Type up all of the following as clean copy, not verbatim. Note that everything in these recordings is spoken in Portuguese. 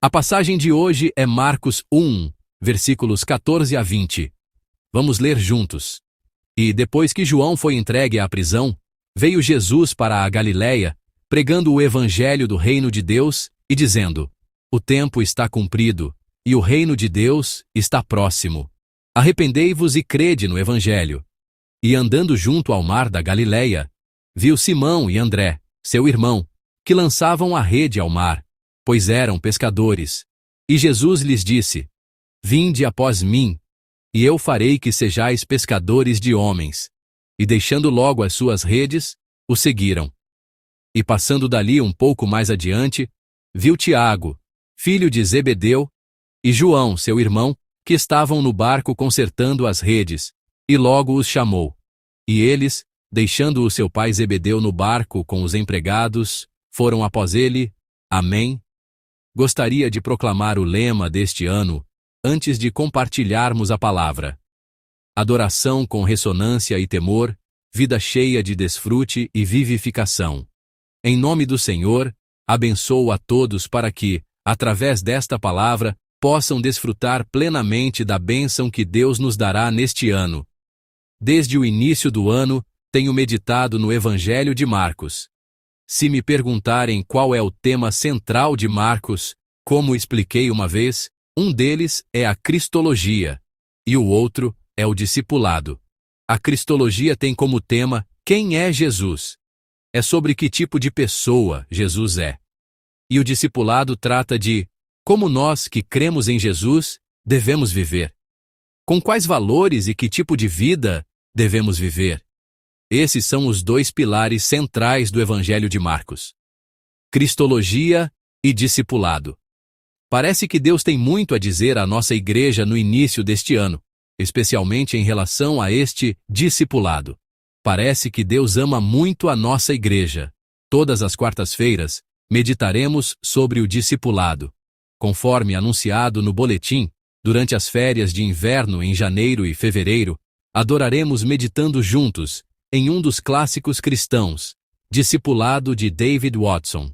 A passagem de hoje é Marcos 1, versículos 14 a 20. Vamos ler juntos. E depois que João foi entregue à prisão, veio Jesus para a Galiléia, pregando o evangelho do reino de Deus e dizendo: O tempo está cumprido, e o reino de Deus está próximo. Arrependei-vos e crede no evangelho. E andando junto ao mar da Galiléia, viu Simão e André, seu irmão, que lançavam a rede ao mar, pois eram pescadores. E Jesus lhes disse: Vinde após mim, e eu farei que sejais pescadores de homens. E deixando logo as suas redes, o seguiram. E passando dali um pouco mais adiante, viu Tiago, filho de Zebedeu, e João, seu irmão, que estavam no barco consertando as redes, e logo os chamou. E eles, deixando o seu pai Zebedeu no barco com os empregados, foram após ele. Amém. Gostaria de proclamar o lema deste ano, antes de compartilharmos a palavra. Adoração com ressonância e temor, vida cheia de desfrute e vivificação. Em nome do Senhor, abençoo a todos para que, através desta palavra, possam desfrutar plenamente da bênção que Deus nos dará neste ano. Desde o início do ano, tenho meditado no Evangelho de Marcos. Se me perguntarem qual é o tema central de Marcos, como expliquei uma vez, um deles é a cristologia, e o outro é o discipulado. A cristologia tem como tema quem é Jesus. É sobre que tipo de pessoa Jesus é. E o discipulado trata de como nós que cremos em Jesus devemos viver. Com quais valores e que tipo de vida devemos viver. Esses são os dois pilares centrais do Evangelho de Marcos: cristologia e discipulado. Parece que Deus tem muito a dizer à nossa igreja no início deste ano, especialmente em relação a este discipulado. Parece que Deus ama muito a nossa igreja. Todas as quartas-feiras, meditaremos sobre o discipulado. Conforme anunciado no boletim, durante as férias de inverno em janeiro e fevereiro, adoraremos meditando juntos em um dos clássicos cristãos, Discipulado de David Watson.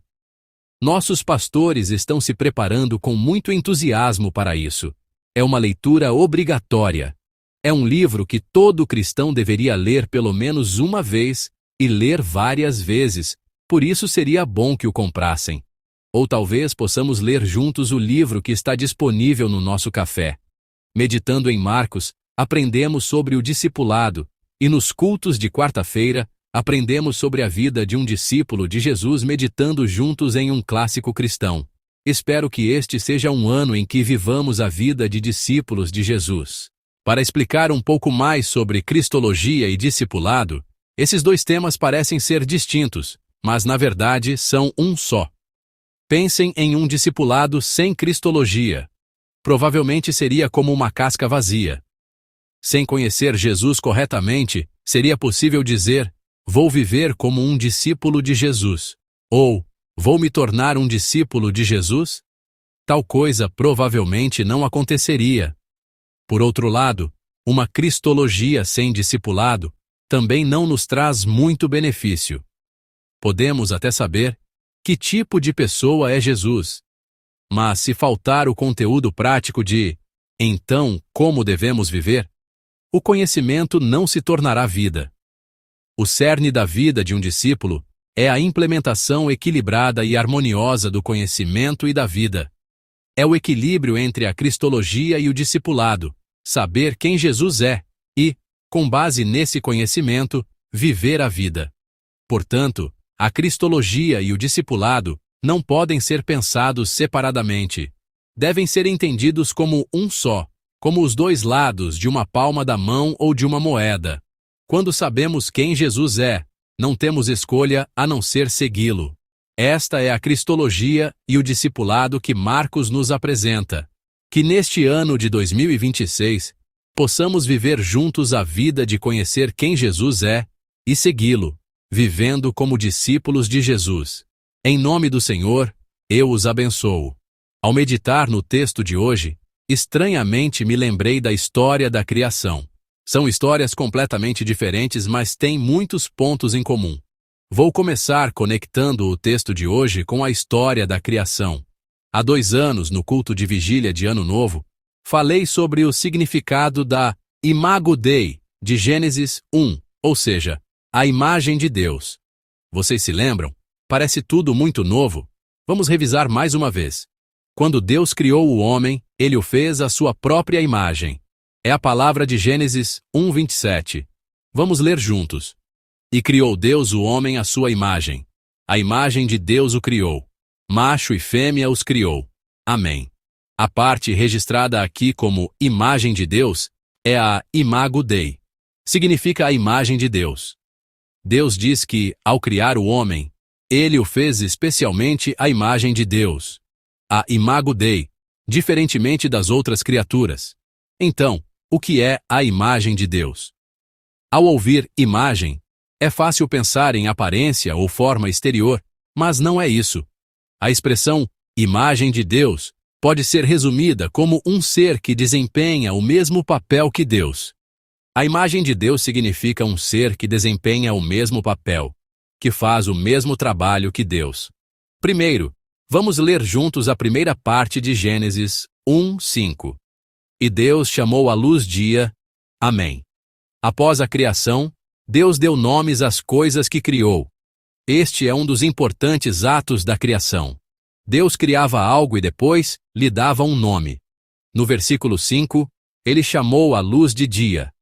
Nossos pastores estão se preparando com muito entusiasmo para isso. É uma leitura obrigatória. É um livro que todo cristão deveria ler pelo menos uma vez e ler várias vezes, por isso seria bom que o comprassem. Ou talvez possamos ler juntos o livro que está disponível no nosso café. Meditando em Marcos, aprendemos sobre o discipulado, e nos cultos de quarta-feira, aprendemos sobre a vida de um discípulo de Jesus meditando juntos em um clássico cristão. Espero que este seja um ano em que vivamos a vida de discípulos de Jesus. Para explicar um pouco mais sobre cristologia e discipulado, esses dois temas parecem ser distintos, mas na verdade são um só. Pensem em um discipulado sem cristologia. Provavelmente seria como uma casca vazia. Sem conhecer Jesus corretamente, seria possível dizer: vou viver como um discípulo de Jesus. Ou, vou me tornar um discípulo de Jesus? Tal coisa provavelmente não aconteceria. Por outro lado, uma cristologia sem discipulado também não nos traz muito benefício. Podemos até saber que tipo de pessoa é Jesus. Mas se faltar o conteúdo prático de então, como devemos viver, o conhecimento não se tornará vida. O cerne da vida de um discípulo é a implementação equilibrada e harmoniosa do conhecimento e da vida. É o equilíbrio entre a cristologia e o discipulado, saber quem Jesus é e, com base nesse conhecimento, viver a vida. Portanto, a cristologia e o discipulado não podem ser pensados separadamente. Devem ser entendidos como um só, como os dois lados de uma palma da mão ou de uma moeda. Quando sabemos quem Jesus é, não temos escolha a não ser segui-lo. Esta é a cristologia e o discipulado que Marcos nos apresenta. Que neste ano de 2026, possamos viver juntos a vida de conhecer quem Jesus é e segui-lo, vivendo como discípulos de Jesus. Em nome do Senhor, eu os abençoo. Ao meditar no texto de hoje, estranhamente me lembrei da história da criação. São histórias completamente diferentes, mas têm muitos pontos em comum. Vou começar conectando o texto de hoje com a história da criação. Há 2 anos, no culto de vigília de Ano Novo, falei sobre o significado da Imago Dei, de Gênesis 1, ou seja, a imagem de Deus. Vocês se lembram? Parece tudo muito novo. Vamos revisar mais uma vez. Quando Deus criou o homem, ele o fez à sua própria imagem. É a palavra de Gênesis 1:27. Vamos ler juntos. E criou Deus o homem à sua imagem. A imagem de Deus o criou. Macho e fêmea os criou. Amém. A parte registrada aqui como imagem de Deus é a Imago Dei. Significa a imagem de Deus. Deus diz que, ao criar o homem, ele o fez especialmente à imagem de Deus. A Imago Dei, diferentemente das outras criaturas. Então, o que é a imagem de Deus? Ao ouvir imagem, é fácil pensar em aparência ou forma exterior, mas não é isso. A expressão imagem de Deus pode ser resumida como um ser que desempenha o mesmo papel que Deus. A imagem de Deus significa um ser que desempenha o mesmo papel, que faz o mesmo trabalho que Deus. Primeiro, vamos ler juntos a primeira parte de Gênesis 1:5. E Deus chamou a luz dia. Amém. Após a criação, Deus deu nomes às coisas que criou. Este é um dos importantes atos da criação. Deus criava algo e depois lhe dava um nome. No versículo 5, ele chamou a luz de dia.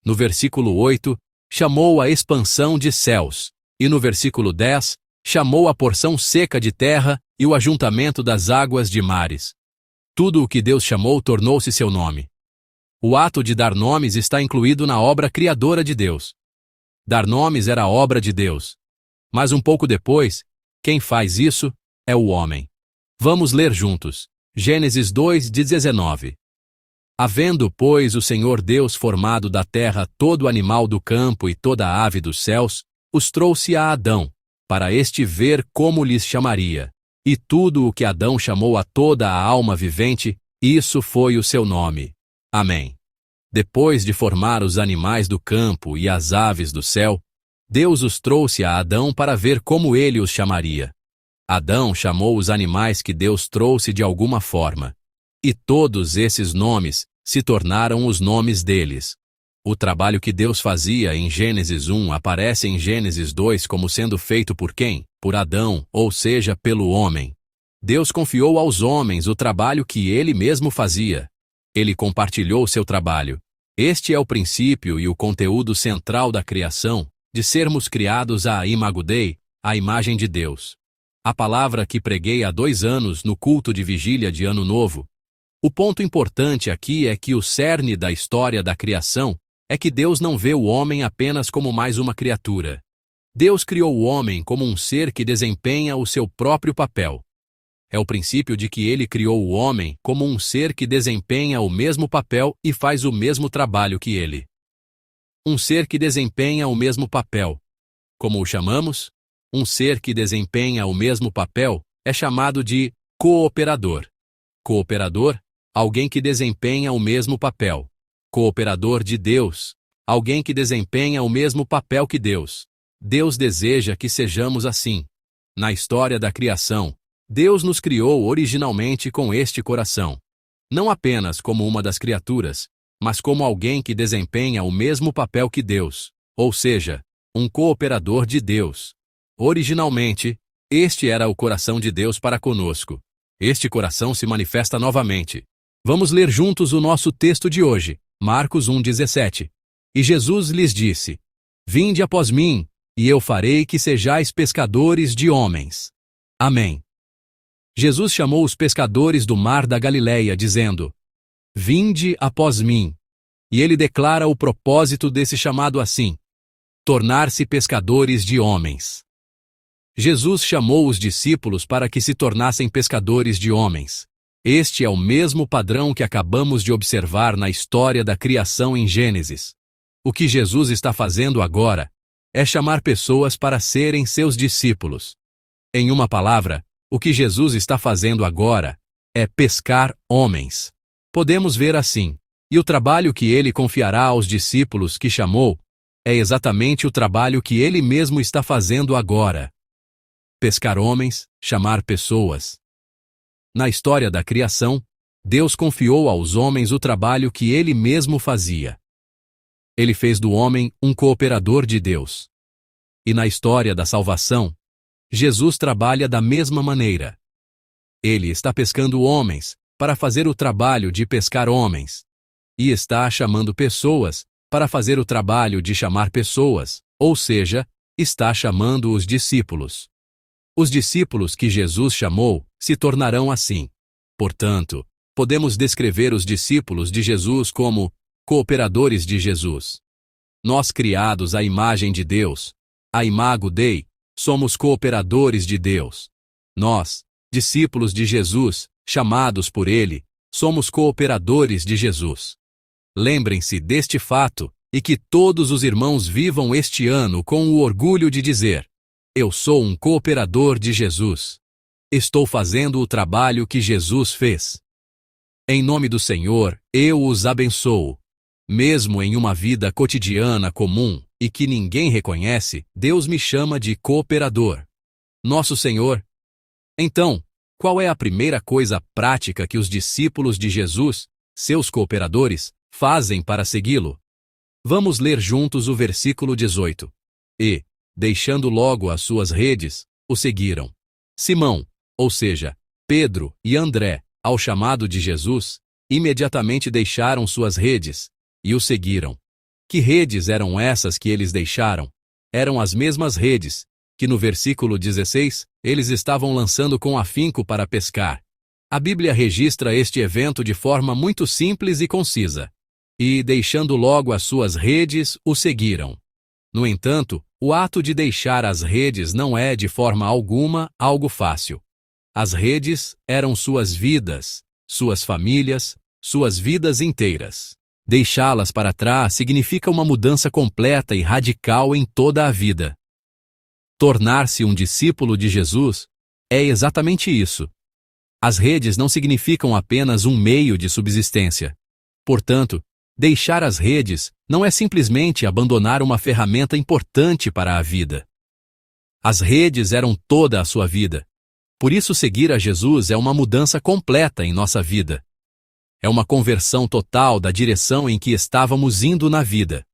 No versículo 8, chamou a expansão de céus. E no versículo 10, chamou a porção seca de terra e o ajuntamento das águas de mares. Tudo o que Deus chamou tornou-se seu nome. O ato de dar nomes está incluído na obra criadora de Deus. Dar nomes era a obra de Deus. Mas um pouco depois, quem faz isso é o homem. Vamos ler juntos. Gênesis 2:19. Havendo, pois, o Senhor Deus formado da terra todo animal do campo e toda a ave dos céus, os trouxe a Adão, para este ver como lhes chamaria. E tudo o que Adão chamou a toda a alma vivente, isso foi o seu nome. Amém. Depois de formar os animais do campo e as aves do céu, Deus os trouxe a Adão para ver como ele os chamaria. Adão chamou os animais que Deus trouxe de alguma forma. E todos esses nomes se tornaram os nomes deles. O trabalho que Deus fazia em Gênesis 1 aparece em Gênesis 2 como sendo feito por quem? Por Adão, ou seja, pelo homem. Deus confiou aos homens o trabalho que ele mesmo fazia. Ele compartilhou seu trabalho. Este é o princípio e o conteúdo central da criação, de sermos criados à Imago Dei, a imagem de Deus. A palavra que preguei há 2 anos no culto de vigília de Ano Novo. O ponto importante aqui é que o cerne da história da criação é que Deus não vê o homem apenas como mais uma criatura. Deus criou o homem como um ser que desempenha o seu próprio papel. É o princípio de que ele criou o homem como um ser que desempenha o mesmo papel e faz o mesmo trabalho que ele. Um ser que desempenha o mesmo papel. Como o chamamos? Um ser que desempenha o mesmo papel é chamado de cooperador. Cooperador, alguém que desempenha o mesmo papel. Cooperador de Deus, alguém que desempenha o mesmo papel que Deus. Deus deseja que sejamos assim. Na história da criação, Deus nos criou originalmente com este coração. Não apenas como uma das criaturas, mas como alguém que desempenha o mesmo papel que Deus, ou seja, um cooperador de Deus. Originalmente, este era o coração de Deus para conosco. Este coração se manifesta novamente. Vamos ler juntos o nosso texto de hoje, Marcos 1:17. E Jesus lhes disse: Vinde após mim, e eu farei que sejais pescadores de homens. Amém. Jesus chamou os pescadores do mar da Galileia, dizendo: Vinde após mim. E ele declara o propósito desse chamado assim: tornar-se pescadores de homens. Jesus chamou os discípulos para que se tornassem pescadores de homens. Este é o mesmo padrão que acabamos de observar na história da criação em Gênesis. O que Jesus está fazendo agora é chamar pessoas para serem seus discípulos. Em uma palavra, o que Jesus está fazendo agora é pescar homens. Podemos ver assim. E o trabalho que ele confiará aos discípulos que chamou é exatamente o trabalho que ele mesmo está fazendo agora. Pescar homens, chamar pessoas. Na história da criação, Deus confiou aos homens o trabalho que ele mesmo fazia. Ele fez do homem um cooperador de Deus. E na história da salvação, Jesus trabalha da mesma maneira. Ele está pescando homens para fazer o trabalho de pescar homens. E está chamando pessoas para fazer o trabalho de chamar pessoas, ou seja, está chamando os discípulos. Os discípulos que Jesus chamou se tornarão assim. Portanto, podemos descrever os discípulos de Jesus como cooperadores de Jesus. Nós, criados à imagem de Deus, a imago Dei, somos cooperadores de Deus. Nós, discípulos de Jesus, chamados por Ele, somos cooperadores de Jesus. Lembrem-se deste fato e que todos os irmãos vivam este ano com o orgulho de dizer: eu sou um cooperador de Jesus. Estou fazendo o trabalho que Jesus fez. Em nome do Senhor, eu os abençoo. Mesmo em uma vida cotidiana comum e que ninguém reconhece, Deus me chama de cooperador. Nosso Senhor. Então, qual é a primeira coisa prática que os discípulos de Jesus, seus cooperadores, fazem para segui-lo? Vamos ler juntos o versículo 18. E, deixando logo as suas redes, o seguiram. Simão, ou seja, Pedro e André, ao chamado de Jesus, imediatamente deixaram suas redes e o seguiram. Que redes eram essas que eles deixaram? Eram as mesmas redes que no versículo 16 eles estavam lançando com afinco para pescar. A Bíblia registra este evento de forma muito simples e concisa. E, deixando logo as suas redes, o seguiram. No entanto, o ato de deixar as redes não é de forma alguma algo fácil. As redes eram suas vidas, suas famílias, suas vidas inteiras. Deixá-las para trás significa uma mudança completa e radical em toda a vida. Tornar-se um discípulo de Jesus é exatamente isso. As redes não significam apenas um meio de subsistência. Portanto, deixar as redes não é simplesmente abandonar uma ferramenta importante para a vida. As redes eram toda a sua vida. Por isso, seguir a Jesus é uma mudança completa em nossa vida. É uma conversão total da direção em que estávamos indo na vida.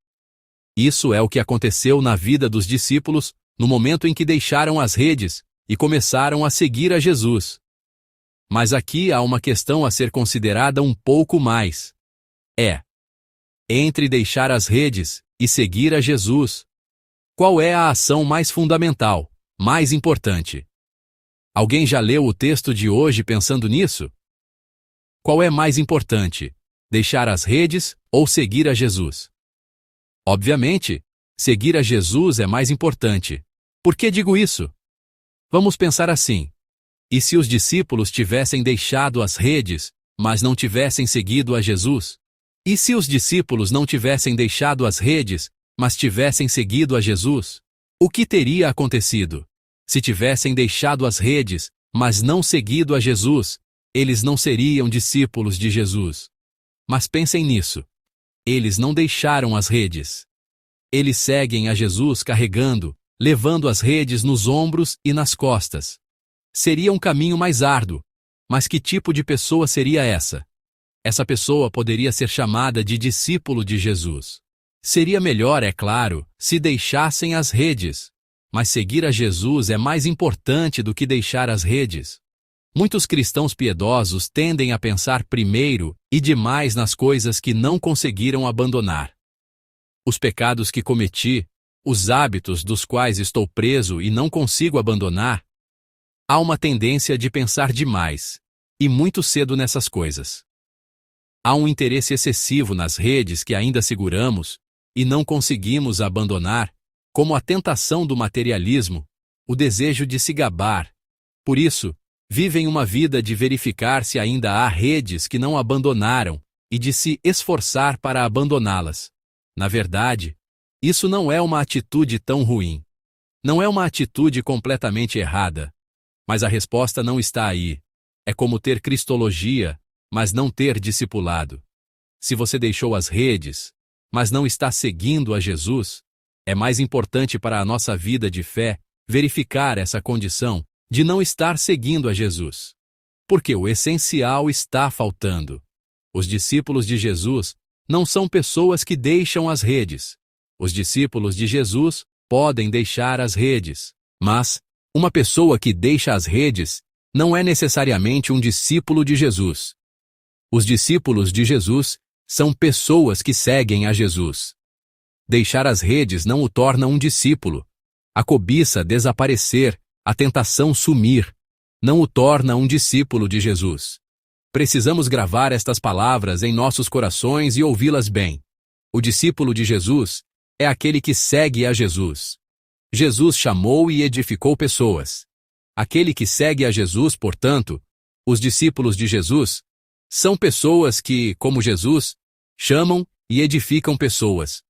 Isso é o que aconteceu na vida dos discípulos no momento em que deixaram as redes e começaram a seguir a Jesus. Mas aqui há uma questão a ser considerada um pouco mais. Entre deixar as redes e seguir a Jesus, qual é a ação mais fundamental, mais importante? Alguém já leu o texto de hoje pensando nisso? Qual é mais importante, deixar as redes ou seguir a Jesus? Obviamente, seguir a Jesus é mais importante. Por que digo isso? Vamos pensar assim. E se os discípulos tivessem deixado as redes, mas não tivessem seguido a Jesus? E se os discípulos não tivessem deixado as redes, mas tivessem seguido a Jesus? O que teria acontecido? Se tivessem deixado as redes, mas não seguido a Jesus, eles não seriam discípulos de Jesus. Mas pensem nisso. Eles não deixaram as redes. Eles seguem a Jesus carregando, levando as redes nos ombros e nas costas. Seria um caminho mais árduo. Mas que tipo de pessoa seria essa? Essa pessoa poderia ser chamada de discípulo de Jesus. Seria melhor, é claro, se deixassem as redes. Mas seguir a Jesus é mais importante do que deixar as redes. Muitos cristãos piedosos tendem a pensar primeiro e demais nas coisas que não conseguiram abandonar. Os pecados que cometi, os hábitos dos quais estou preso e não consigo abandonar. Há uma tendência de pensar demais, e muito cedo nessas coisas. Há um interesse excessivo nas redes que ainda seguramos e não conseguimos abandonar, como a tentação do materialismo, o desejo de se gabar. Por isso, vivem uma vida de verificar se ainda há redes que não abandonaram e de se esforçar para abandoná-las. Na verdade, isso não é uma atitude tão ruim. Não é uma atitude completamente errada. Mas a resposta não está aí. É como ter cristologia, mas não ter discipulado. Se você deixou as redes, mas não está seguindo a Jesus, é mais importante para a nossa vida de fé verificar essa condição de não estar seguindo a Jesus. porque o essencial está faltando. Os discípulos de Jesus não são pessoas que deixam as redes. Os discípulos de Jesus podem deixar as redes, mas uma pessoa que deixa as redes não é necessariamente um discípulo de Jesus. Os discípulos de Jesus são pessoas que seguem a Jesus. Deixar as redes não o torna um discípulo. A cobiça desaparecer, a tentação sumir, não o torna um discípulo de Jesus. Precisamos gravar estas palavras em nossos corações e ouvi-las bem. O discípulo de Jesus é aquele que segue a Jesus. Jesus chamou e edificou pessoas. Aquele que segue a Jesus, portanto, os discípulos de Jesus, são pessoas que, como Jesus, chamam e edificam pessoas.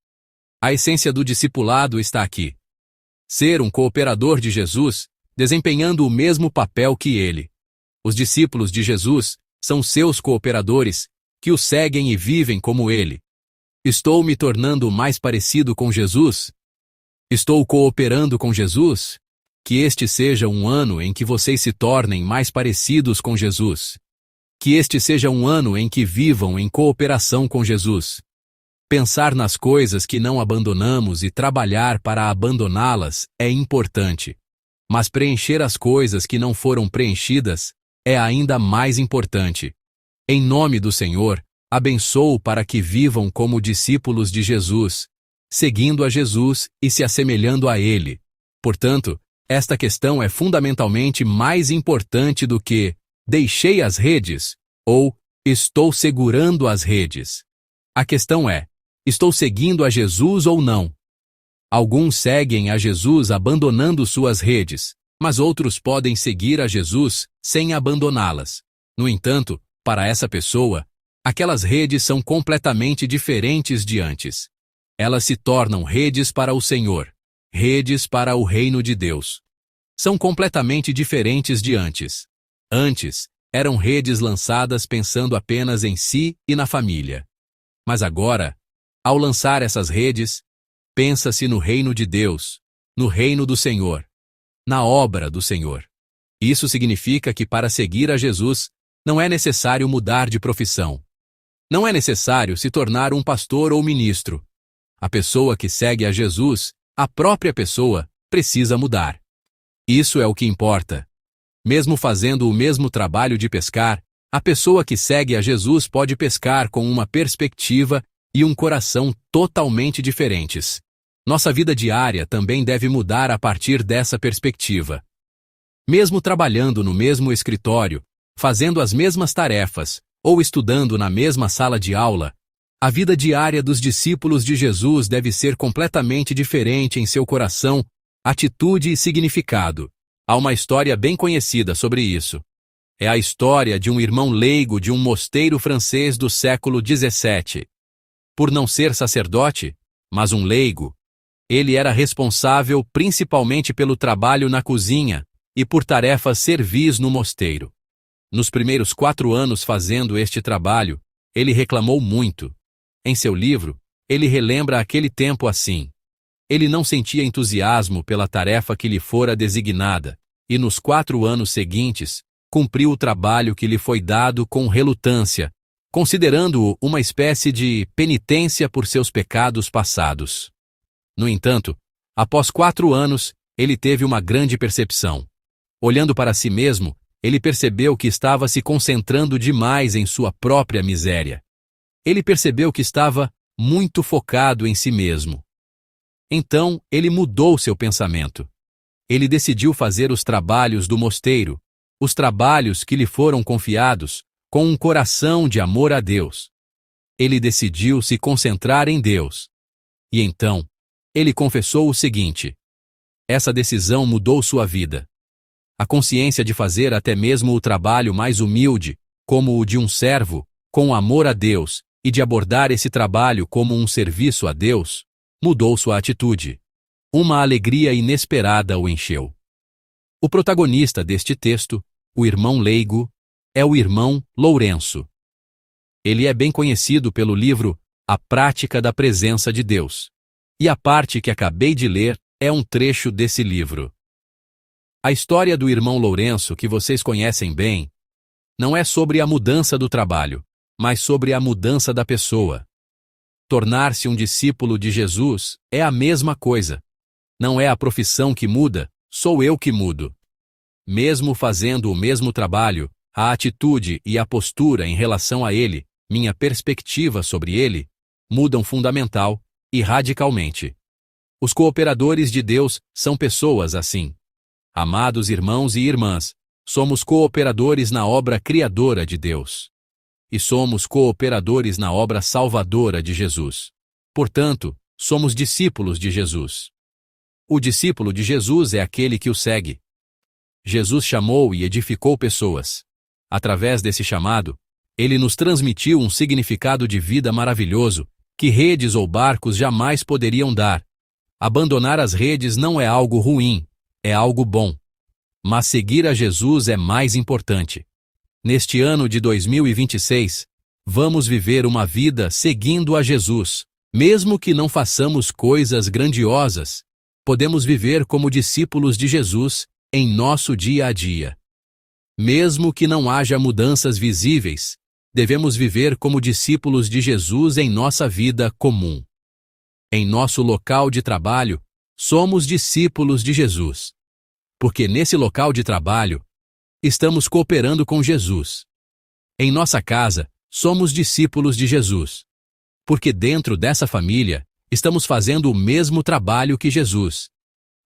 A essência do discipulado está aqui. Ser um cooperador de Jesus, desempenhando o mesmo papel que ele. Os discípulos de Jesus são seus cooperadores, que o seguem e vivem como ele. Estou me tornando mais parecido com Jesus? Estou cooperando com Jesus? Que este seja um ano em que vocês se tornem mais parecidos com Jesus. Que este seja um ano em que vivam em cooperação com Jesus. Pensar nas coisas que não abandonamos e trabalhar para abandoná-las é importante. Mas preencher as coisas que não foram preenchidas é ainda mais importante. Em nome do Senhor, abençoo para que vivam como discípulos de Jesus, seguindo a Jesus e se assemelhando a Ele. Portanto, esta questão é fundamentalmente mais importante do que deixei as redes ou estou segurando as redes. A questão é, estou seguindo a Jesus ou não? Alguns seguem a Jesus abandonando suas redes, mas outros podem seguir a Jesus sem abandoná-las. No entanto, para essa pessoa, aquelas redes são completamente diferentes de antes. Elas se tornam redes para o Senhor, redes para o reino de Deus. São completamente diferentes de antes. Antes, eram redes lançadas pensando apenas em si e na família. Mas agora, ao lançar essas redes, pensa-se no reino de Deus, no reino do Senhor, na obra do Senhor. Isso significa que para seguir a Jesus, não é necessário mudar de profissão. Não é necessário se tornar um pastor ou ministro. A pessoa que segue a Jesus, a própria pessoa, precisa mudar. Isso é o que importa. Mesmo fazendo o mesmo trabalho de pescar, a pessoa que segue a Jesus pode pescar com uma perspectiva e um coração totalmente diferentes. Nossa vida diária também deve mudar a partir dessa perspectiva. Mesmo trabalhando no mesmo escritório, fazendo as mesmas tarefas, ou estudando na mesma sala de aula, a vida diária dos discípulos de Jesus deve ser completamente diferente em seu coração, atitude e significado. Há uma história bem conhecida sobre isso. É a história de um irmão leigo de um mosteiro francês do século XVII. Por não ser sacerdote, mas um leigo, ele era responsável principalmente pelo trabalho na cozinha e por tarefas servis no mosteiro. Nos primeiros 4 anos fazendo este trabalho, ele reclamou muito. Em seu livro, ele relembra aquele tempo assim. Ele não sentia entusiasmo pela tarefa que lhe fora designada, e nos 4 anos seguintes, cumpriu o trabalho que lhe foi dado com relutância, considerando-o uma espécie de penitência por seus pecados passados. No entanto, após 4 anos, ele teve uma grande percepção. Olhando para si mesmo, ele percebeu que estava se concentrando demais em sua própria miséria. Ele percebeu que estava muito focado em si mesmo. Então, ele mudou seu pensamento. Ele decidiu fazer os trabalhos do mosteiro, os trabalhos que lhe foram confiados, com um coração de amor a Deus. Ele decidiu se concentrar em Deus. E então, ele confessou o seguinte: essa decisão mudou sua vida. A consciência de fazer até mesmo o trabalho mais humilde, como o de um servo, com amor a Deus, e de abordar esse trabalho como um serviço a Deus, mudou sua atitude. Uma alegria inesperada o encheu. O protagonista deste texto, o irmão leigo, é o irmão Lourenço. Ele é bem conhecido pelo livro A Prática da Presença de Deus. E a parte que acabei de ler é um trecho desse livro. A história do irmão Lourenço, que vocês conhecem bem, não é sobre a mudança do trabalho, mas sobre a mudança da pessoa. Tornar-se um discípulo de Jesus é a mesma coisa. Não é a profissão que muda, sou eu que mudo. Mesmo fazendo o mesmo trabalho, a atitude e a postura em relação a ele, minha perspectiva sobre ele, mudam fundamental e radicalmente. Os cooperadores de Deus são pessoas assim. Amados irmãos e irmãs, somos cooperadores na obra criadora de Deus. E somos cooperadores na obra salvadora de Jesus. Portanto, somos discípulos de Jesus. O discípulo de Jesus é aquele que o segue. Jesus chamou e edificou pessoas. Através desse chamado, ele nos transmitiu um significado de vida maravilhoso que redes ou barcos jamais poderiam dar. Abandonar as redes não é algo ruim, é algo bom. Mas seguir a Jesus é mais importante. Neste ano de 2026, vamos viver uma vida seguindo a Jesus. Mesmo que não façamos coisas grandiosas, podemos viver como discípulos de Jesus em nosso dia a dia. Mesmo que não haja mudanças visíveis, devemos viver como discípulos de Jesus em nossa vida comum. Em nosso local de trabalho, somos discípulos de Jesus. Porque nesse local de trabalho, estamos cooperando com Jesus. Em nossa casa, somos discípulos de Jesus. Porque dentro dessa família, estamos fazendo o mesmo trabalho que Jesus.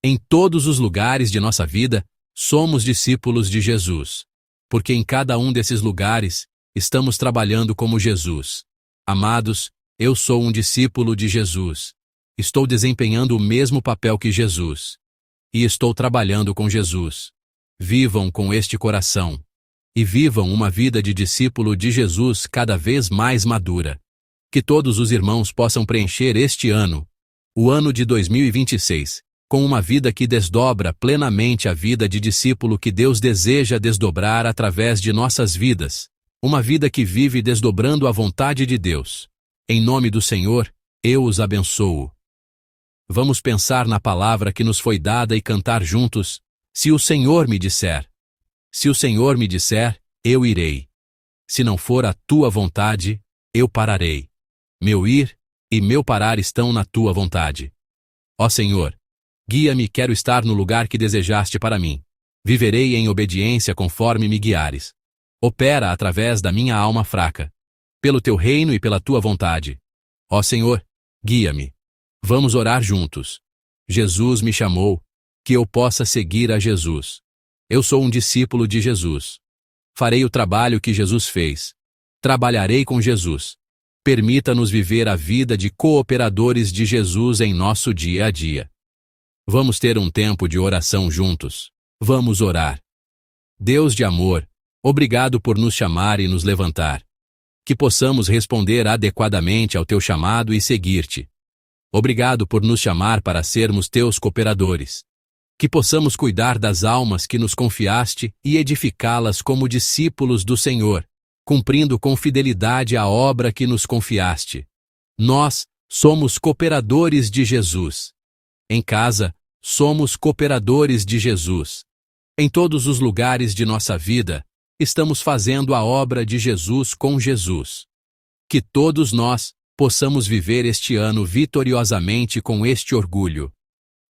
Em todos os lugares de nossa vida, somos discípulos de Jesus. Porque em cada um desses lugares, estamos trabalhando como Jesus. Amados, eu sou um discípulo de Jesus. Estou desempenhando o mesmo papel que Jesus. E estou trabalhando com Jesus. Vivam com este coração. E vivam uma vida de discípulo de Jesus cada vez mais madura. Que todos os irmãos possam preencher este ano, o ano de 2026, com uma vida que desdobra plenamente a vida de discípulo que Deus deseja desdobrar através de nossas vidas. Uma vida que vive desdobrando a vontade de Deus. Em nome do Senhor, eu os abençoo. Vamos pensar na palavra que nos foi dada e cantar juntos. Se o Senhor me disser. Se o Senhor me disser, eu irei. Se não for a tua vontade, eu pararei. Meu ir e meu parar estão na tua vontade. Ó Senhor, guia-me, quero estar no lugar que desejaste para mim. Viverei em obediência conforme me guiares. Opera através da minha alma fraca. Pelo teu reino e pela tua vontade. Ó Senhor, guia-me. Vamos orar juntos. Jesus me chamou, que eu possa seguir a Jesus. Eu sou um discípulo de Jesus. Farei o trabalho que Jesus fez. Trabalharei com Jesus. Permita-nos viver a vida de cooperadores de Jesus em nosso dia a dia. Vamos ter um tempo de oração juntos. Vamos orar. Deus de amor, obrigado por nos chamar e nos levantar. Que possamos responder adequadamente ao teu chamado e seguir-te. Obrigado por nos chamar para sermos teus cooperadores. Que possamos cuidar das almas que nos confiaste e edificá-las como discípulos do Senhor, cumprindo com fidelidade a obra que nos confiaste. Nós somos cooperadores de Jesus. Em casa, somos cooperadores de Jesus. Em todos os lugares de nossa vida, estamos fazendo a obra de Jesus com Jesus. Que todos nós possamos viver este ano vitoriosamente com este orgulho.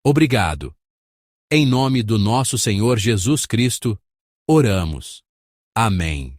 Obrigado. Em nome do nosso Senhor Jesus Cristo, oramos. Amém.